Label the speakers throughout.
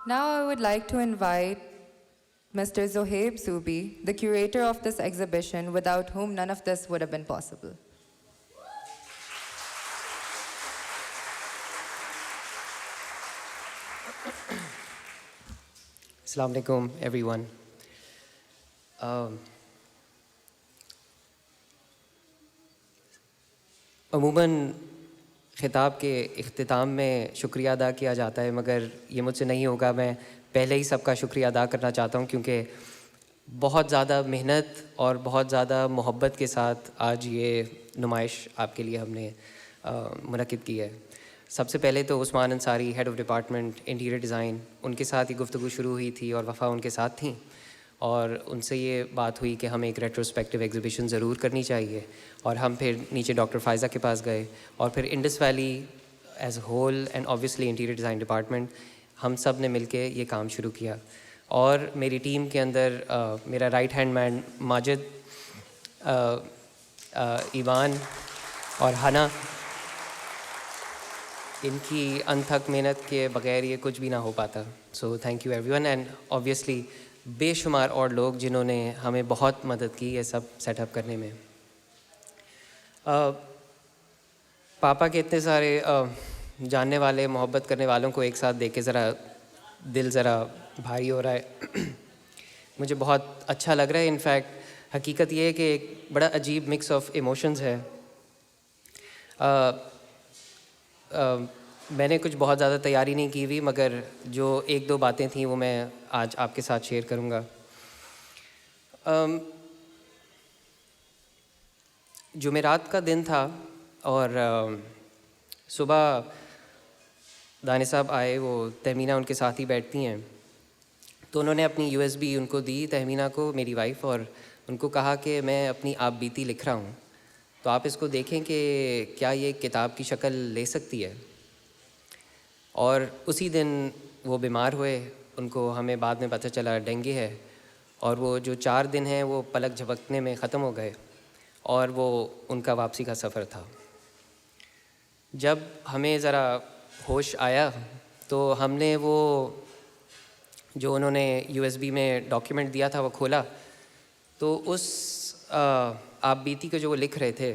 Speaker 1: Now I would like to invite Mr. Zohaib Zubi, the curator of this exhibition, without whom none of this would have been possible.
Speaker 2: Assalamu alaikum, everyone. عموماً خطاب کے اختتام میں شکریہ ادا کیا جاتا ہے، مگر یہ مجھ سے نہیں ہوگا. میں پہلے ہی سب کا شکریہ ادا کرنا چاہتا ہوں، کیونکہ بہت زیادہ محنت اور بہت زیادہ محبت کے ساتھ آج یہ نمائش آپ کے لیے ہم نے منعقد کی ہے. سب سے پہلے تو Usman Ansari, head of department interior design, ان کے ساتھ ہی گفتگو شروع ہوئی تھی اور وفا ان کے ساتھ تھیں، اور ان سے یہ بات ہوئی کہ ہمیں ایک ریٹروسپیکٹیو ایگزیبیشن ضرور کرنی چاہیے. اور ہم پھر نیچے ڈاکٹر فائزہ کے پاس گئے، اور پھر Indus Valley as a whole and obviously interior design department, ہم سب نے مل کے یہ کام شروع کیا. اور میری ٹیم کے اندر میرا رائٹ ہینڈ مین ماجد، ایوان اور ہنا، ان کی انتھک محنت کے بغیر یہ کچھ بھی نہ ہو پاتا. So thank you every one, and obviously بے شمار اور لوگ جنہوں نے ہمیں بہت مدد کی یہ سب سیٹ اپ کرنے میں. پاپا کے اتنے سارے جاننے والے، محبت کرنے والوں کو ایک ساتھ دیکھ کے ذرا دل ذرا بھاری ہو رہا ہے. مجھے بہت اچھا لگ رہا ہے. انفیکٹ حقیقت یہ ہے کہ ایک بڑا عجیب مکس آف ایموشنز ہے. میں نے کچھ بہت زیادہ تیاری نہیں کی ہوئی، مگر جو ایک دو باتیں تھیں وہ میں آج آپ کے ساتھ شیئر کروں گا. جمعرات کا دن تھا اور صبح دانش صاحب آئے. وہ تہمینہ ان کے ساتھ ہی بیٹھتی ہیں، تو انہوں نے اپنی USB ان کو دی، تہمینہ کو، میری وائف، اور ان کو کہا کہ میں اپنی آپ بیتی لکھ رہا ہوں، تو آپ اس کو دیکھیں کہ کیا یہ کتاب کی شکل لے سکتی ہے. اور اسی دن وہ بیمار ہوئے. ان کو ہمیں بعد میں پتہ چلا ڈینگی ہے، اور وہ جو 4 دن ہیں وہ پلک جھپکنے میں ختم ہو گئے، اور وہ ان کا واپسی کا سفر تھا. جب ہمیں ذرا ہوش آیا تو ہم نے وہ جو انہوں نے USB میں ڈاکیومنٹ دیا تھا وہ کھولا، تو اس آپ بیتی کو جو وہ لکھ رہے تھے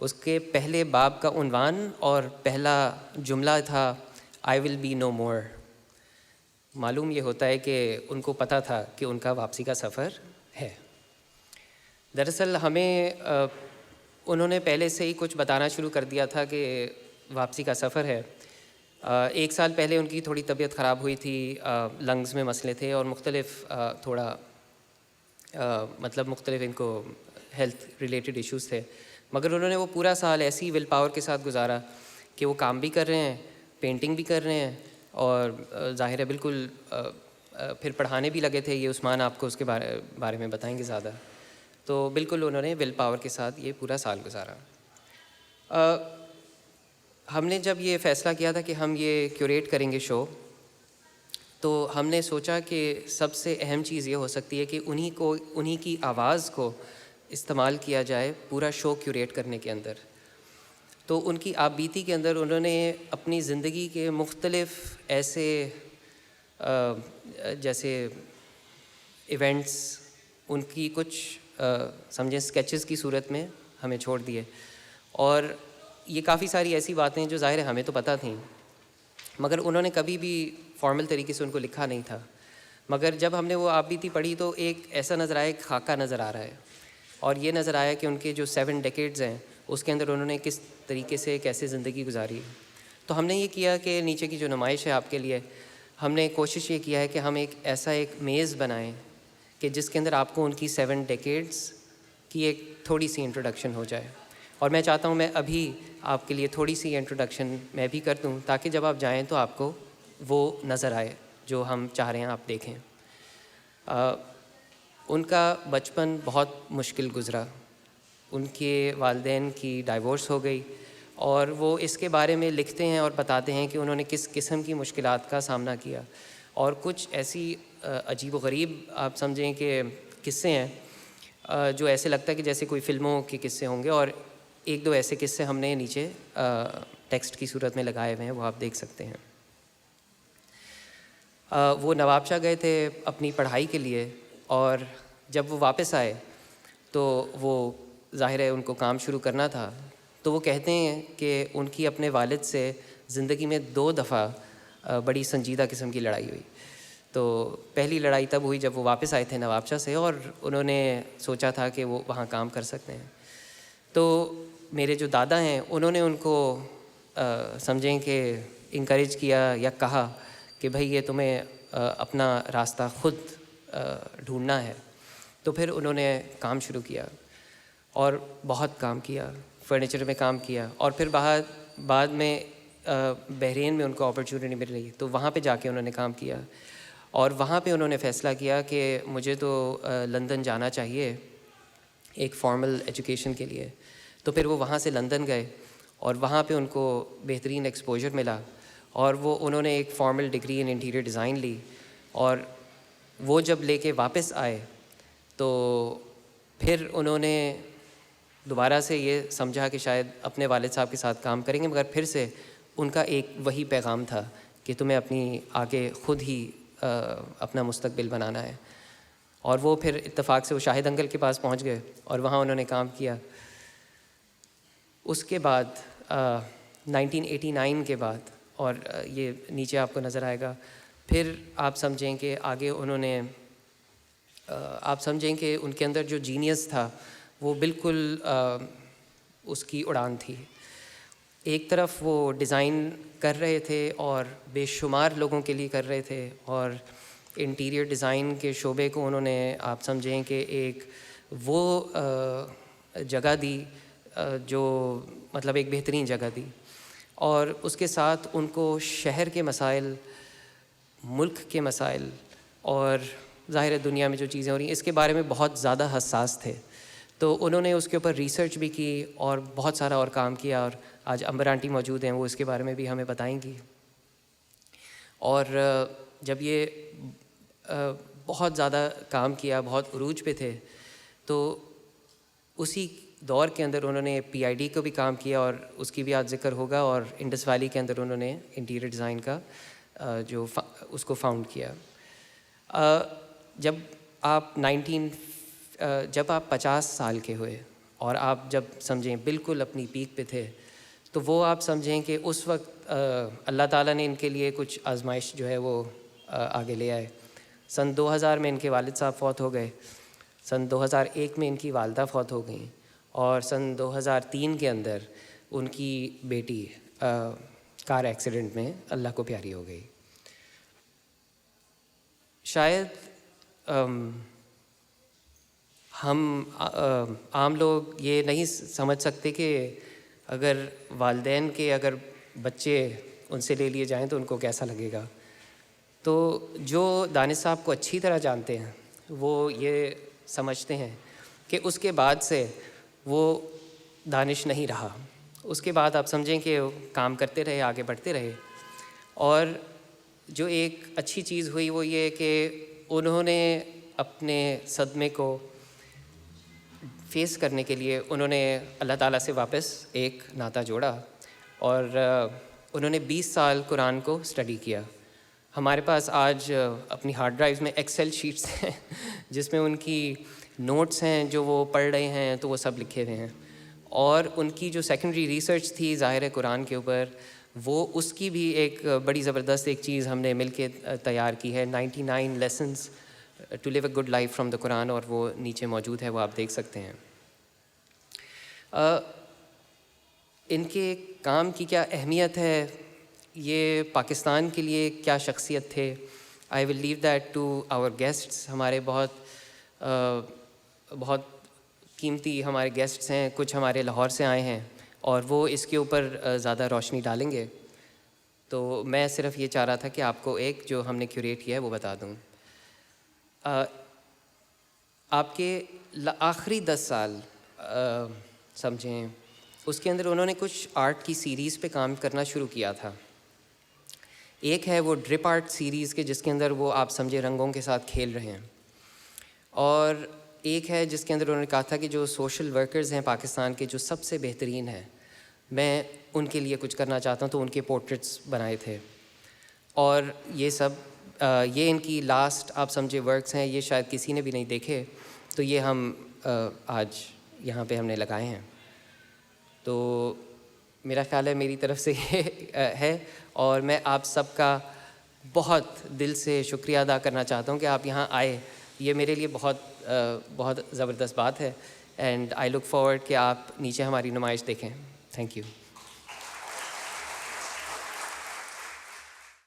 Speaker 2: اس کے پہلے باب کا عنوان اور پہلا جملہ تھا آئی ول بی نو مور. معلوم یہ ہوتا ہے کہ ان کو پتہ تھا کہ ان کا واپسی کا سفر ہے. دراصل ہمیں انہوں نے پہلے سے ہی کچھ بتانا شروع کر دیا تھا کہ واپسی کا سفر ہے. 1 سال پہلے ان کی تھوڑی طبیعت خراب ہوئی تھی، لنگز میں مسئلے تھے اور مختلف تھوڑا مختلف ان کو ہیلتھ ریلیٹڈ ایشوز تھے. مگر انہوں نے وہ پورا سال ایسی ول پاور کے ساتھ گزارا کہ وہ کام بھی کر رہے ہیں، پینٹنگ بھی کر رہے ہیں، اور ظاہر ہے بالکل پھر پڑھانے بھی لگے تھے. یہ عثمان آپ کو اس کے بارے میں بتائیں گے زیادہ. تو بالکل انہوں نے ول پاور کے ساتھ یہ پورا سال گزارا. ہم نے جب یہ فیصلہ کیا تھا کہ ہم یہ کیوریٹ کریں گے شو، تو ہم نے سوچا کہ سب سے اہم چیز یہ ہو سکتی ہے کہ انہی کی آواز کو استعمال کیا جائے پورا شو کیوریٹ کرنے کے اندر. تو ان کی آپ بیتی کے اندر انہوں نے اپنی زندگی کے مختلف ایسے جیسے ایونٹس، ان کی کچھ سمجھیں اسکیچز کی صورت میں ہمیں چھوڑ دیے. اور یہ کافی ساری ایسی باتیں جو ظاہر ہے ہمیں تو پتہ تھیں، مگر انہوں نے کبھی بھی فارمل طریقے سے ان کو لکھا نہیں تھا. مگر جب ہم نے وہ آپ بیتی پڑھی تو ایک ایسا نظر آیا، ایک خاکہ نظر آ رہا ہے، اور یہ نظر آیا کہ ان کے جو 7 ڈیکیڈز ہیں اس کے اندر انہوں نے کس طریقے سے کیسے زندگی گزاری. تو ہم نے یہ کیا کہ نیچے کی جو نمائش ہے آپ کے لیے، ہم نے کوشش یہ کیا ہے کہ ہم ایک ایسا ایک میز بنائیں کہ جس کے اندر آپ کو ان کی 7 ڈیکیڈز کی ایک تھوڑی سی انٹروڈکشن ہو جائے. اور میں چاہتا ہوں میں ابھی آپ کے لیے تھوڑی سی انٹروڈکشن میں بھی کر دوں، تاکہ جب آپ جائیں تو آپ کو وہ نظر آئے جو ہم چاہ رہے ہیں آپ دیکھیں. ان کا بچپن بہت مشکل گزرا. ان کے والدین کی ڈائیورس ہو گئی، اور وہ اس کے بارے میں لکھتے ہیں اور بتاتے ہیں کہ انہوں نے کس قسم کی مشکلات کا سامنا کیا. اور کچھ ایسی عجیب و غریب آپ سمجھیں کہ قصے ہیں جو ایسے لگتا ہے کہ جیسے کوئی فلموں کے قصے ہوں گے. اور 1-2 ایسے قصے ہم نے نیچے ٹیکسٹ کی صورت میں لگائے ہوئے ہیں، وہ آپ دیکھ سکتے ہیں. وہ نواب شاہ گئے تھے اپنی پڑھائی کے لیے، اور جب وہ واپس آئے تو وہ ظاہر ہے ان کو کام شروع کرنا تھا، تو وہ کہتے ہیں کہ ان کی اپنے والد سے زندگی میں 2 دفعہ بڑی سنجیدہ قسم کی لڑائی ہوئی. تو پہلی لڑائی تب ہوئی جب وہ واپس آئے تھے نواب شاہ سے، اور انہوں نے سوچا تھا کہ وہ وہاں کام کر سکتے ہیں. تو میرے جو دادا ہیں انہوں نے ان کو سمجھیں کہ انکریج کیا یا کہا کہ بھائی یہ تمہیں اپنا راستہ خود ڈھونڈنا ہے. تو پھر انہوں نے کام شروع کیا اور بہت کام کیا، فرنیچر میں کام کیا، اور پھر بعد میں بحرین میں ان کو اپرچونٹی مل رہی تو وہاں پہ جا کے انہوں نے کام کیا، اور وہاں پہ انہوں نے فیصلہ کیا کہ مجھے تو لندن جانا چاہیے ایک فارمل ایجوکیشن کے لیے. تو پھر وہ وہاں سے لندن گئے اور وہاں پہ ان کو بہترین ایکسپوجر ملا، اور انہوں نے ایک formal degree in interior design لی. اور وہ جب لے کے واپس آئے تو پھر انہوں نے دوبارہ سے یہ سمجھا کہ شاید اپنے والد صاحب کے ساتھ کام کریں گے، مگر پھر سے ان کا ایک وہی پیغام تھا کہ تمہیں اپنی آگے خود ہی اپنا مستقبل بنانا ہے. اور وہ پھر اتفاق سے وہ شاہد انکل کے پاس پہنچ گئے اور وہاں انہوں نے کام کیا. اس کے بعد 1989 کے بعد، اور یہ نیچے آپ کو نظر آئے گا، پھر آپ سمجھیں کہ آگے انہوں نے آپ سمجھیں کہ ان کے اندر جو جینیس تھا وہ بالکل اس کی اڑان تھی. ایک طرف وہ ڈیزائن کر رہے تھے اور بے شمار لوگوں کے لیے کر رہے تھے، اور انٹیریئر ڈیزائن کے شعبے کو انہوں نے آپ سمجھیں کہ ایک وہ جگہ دی جو مطلب ایک بہترین جگہ دی. اور اس کے ساتھ ان کو شہر کے مسائل، ملک کے مسائل، اور ظاہر دنیا میں جو چیزیں ہو رہی ہیں اس کے بارے میں بہت زیادہ حساس تھے. تو انہوں نے اس کے اوپر ریسرچ بھی کی اور بہت سارا اور کام کیا، اور آج امبر آنٹی موجود ہیں، وہ اس کے بارے میں بھی ہمیں بتائیں گی. اور جب یہ بہت زیادہ کام کیا، بہت عروج پہ تھے، تو اسی دور کے اندر انہوں نے پی آئی ڈی کو بھی کام کیا، اور اس کی بھی آج ذکر ہوگا، اور انڈس ویلی کے اندر انہوں نے انٹیریئر ڈیزائن کا جو اس کو فاؤنڈ کیا. جب آپ 50 سال کے ہوئے اور آپ جب سمجھیں بالکل اپنی پیک پہ تھے، تو وہ آپ سمجھیں کہ اس وقت اللہ تعالیٰ نے ان کے لیے کچھ آزمائش جو ہے وہ آگے لے آئے. سن 2000 میں ان کے والد صاحب فوت ہو گئے، سن 2001 میں ان کی والدہ فوت ہو گئیں، اور سن 2003 کے اندر ان کی بیٹی کار ایکسیڈنٹ میں اللہ کو پیاری ہو گئی. شاید ہم عام لوگ یہ نہیں سمجھ سکتے کہ اگر والدین کے اگر بچے ان سے لے لیے جائیں تو ان کو کیسا لگے گا. تو جو دانش صاحب کو اچھی طرح جانتے ہیں وہ یہ سمجھتے ہیں کہ اس کے بعد سے وہ دانش نہیں رہا. اس کے بعد آپ سمجھیں کہ کام کرتے رہے، آگے بڑھتے رہے. اور جو ایک اچھی چیز ہوئی وہ یہ کہ انہوں نے اپنے صدمے کو فیس کرنے کے لیے انہوں نے اللہ تعالیٰ سے واپس ایک ناطہ جوڑا، اور انہوں نے 20 سال قرآن کو اسٹڈی کیا. ہمارے پاس آج اپنی ہارڈ ڈرائیوز میں ایکسل شیٹس ہیں جس میں ان کی نوٹس ہیں جو وہ پڑھ رہے ہیں، تو وہ سب لکھے ہوئے ہیں. اور ان کی جو سیکنڈری ریسرچ تھی ظاہر قرآن کے اوپر، وہ اس کی بھی ایک بڑی زبردست ایک چیز ہم نے مل کے تیار کی ہے، 99 lessons to live a good life from the Quran, اور وہ نیچے موجود ہے، وہ آپ دیکھ سکتے ہیں. ان کے کام کی کیا اہمیت ہے، یہ پاکستان کے لیے کیا شخصیت تھے، I will leave that to our guests. ہمارے بہت قیمتی ہمارے گیسٹس ہیں، کچھ ہمارے لاہور سے آئے ہیں، اور وہ اس کے اوپر زیادہ روشنی ڈالیں گے. تو میں صرف یہ چاہ رہا تھا کہ آپ کو ایک جو ہم نے کیوریٹ کیا ہے وہ بتا دوں. آپ کے آخری 10 سال سمجھیں اس کے اندر انہوں نے کچھ آرٹ کی سیریز پہ کام کرنا شروع کیا تھا. ایک ہے وہ ڈرپ آرٹ سیریز کے جس کے اندر وہ آپ سمجھے رنگوں کے ساتھ کھیل رہے ہیں، اور ایک ہے جس کے اندر انہوں نے کہا تھا کہ جو سوشل ورکرز ہیں پاکستان کے جو سب سے بہترین ہیں، میں ان کے لیے کچھ کرنا چاہتا ہوں، تو ان کے پورٹریٹس بنائے تھے. اور یہ سب یہ ان کی لاسٹ آپ سمجھے ورکس ہیں, یہ شاید کسی نے بھی نہیں دیکھے, تو یہ ہم آج یہاں پہ ہم نے لگائے ہیں. تو میرا خیال ہے میری طرف سے یہ ہے, اور میں آپ سب کا بہت دل سے شکریہ ادا کرنا چاہتا ہوں کہ آپ یہاں آئے. یہ میرے لیے بہت زبردست بات ہے, اینڈ آئی لک فارورڈ کہ آپ نیچے ہماری نمائش دیکھیں. Thank you.